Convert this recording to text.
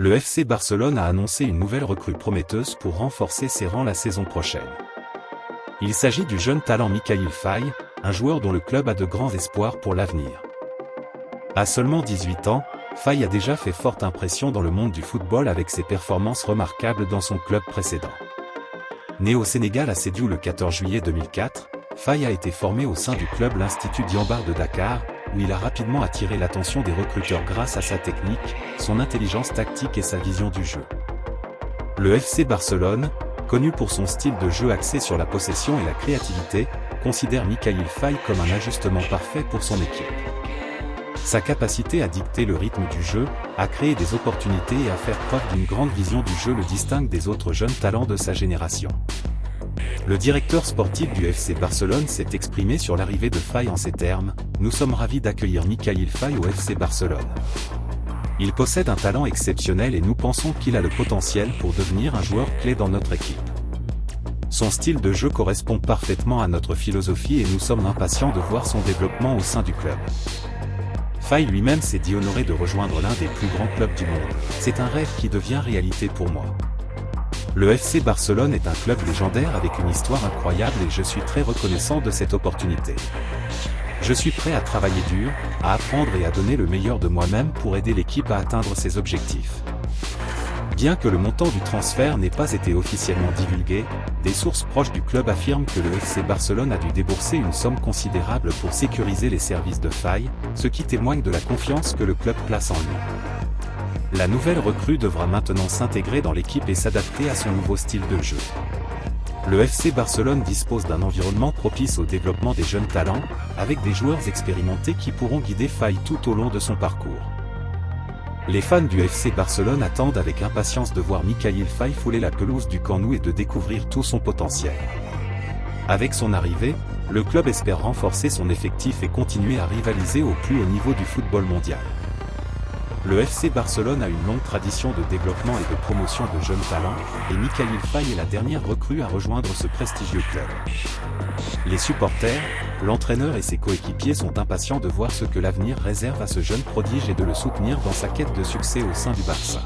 Le FC Barcelone a annoncé une nouvelle recrue prometteuse pour renforcer ses rangs la saison prochaine. Il s'agit du jeune talent Mikayil Faye, un joueur dont le club a de grands espoirs pour l'avenir. À seulement 18 ans, Faye a déjà fait forte impression dans le monde du football avec ses performances remarquables dans son club précédent. Né au Sénégal à Sédhiou le 14 juillet 2004, Faye a été formé au sein du club l'Institut Diambar de Dakar, où il a rapidement attiré l'attention des recruteurs grâce à sa technique, son intelligence tactique et sa vision du jeu. Le FC Barcelone, connu pour son style de jeu axé sur la possession et la créativité, considère Mikayil Faye comme un ajustement parfait pour son équipe. Sa capacité à dicter le rythme du jeu, à créer des opportunités et à faire preuve d'une grande vision du jeu le distingue des autres jeunes talents de sa génération. Le directeur sportif du FC Barcelone s'est exprimé sur l'arrivée de Faye en ces termes: « Nous sommes ravis d'accueillir Mikayil Faye au FC Barcelone. Il possède un talent exceptionnel et nous pensons qu'il a le potentiel pour devenir un joueur clé dans notre équipe. Son style de jeu correspond parfaitement à notre philosophie et nous sommes impatients de voir son développement au sein du club. » Faye lui-même s'est dit honoré de rejoindre l'un des plus grands clubs du monde. « C'est un rêve qui devient réalité pour moi. Le FC Barcelone est un club légendaire avec une histoire incroyable et je suis très reconnaissant de cette opportunité. Je suis prêt à travailler dur, à apprendre et à donner le meilleur de moi-même pour aider l'équipe à atteindre ses objectifs. » Bien que le montant du transfert n'ait pas été officiellement divulgué, des sources proches du club affirment que le FC Barcelone a dû débourser une somme considérable pour sécuriser les services de Faye, ce qui témoigne de la confiance que le club place en lui. La nouvelle recrue devra maintenant s'intégrer dans l'équipe et s'adapter à son nouveau style de jeu. Le FC Barcelone dispose d'un environnement propice au développement des jeunes talents, avec des joueurs expérimentés qui pourront guider Faye tout au long de son parcours. Les fans du FC Barcelone attendent avec impatience de voir Mikayil Faye fouler la pelouse du Camp Nou et de découvrir tout son potentiel. Avec son arrivée, le club espère renforcer son effectif et continuer à rivaliser au plus haut niveau du football mondial. Le FC Barcelone a une longue tradition de développement et de promotion de jeunes talents, et Mikayil Faye est la dernière recrue à rejoindre ce prestigieux club. Les supporters, l'entraîneur et ses coéquipiers sont impatients de voir ce que l'avenir réserve à ce jeune prodige et de le soutenir dans sa quête de succès au sein du Barça.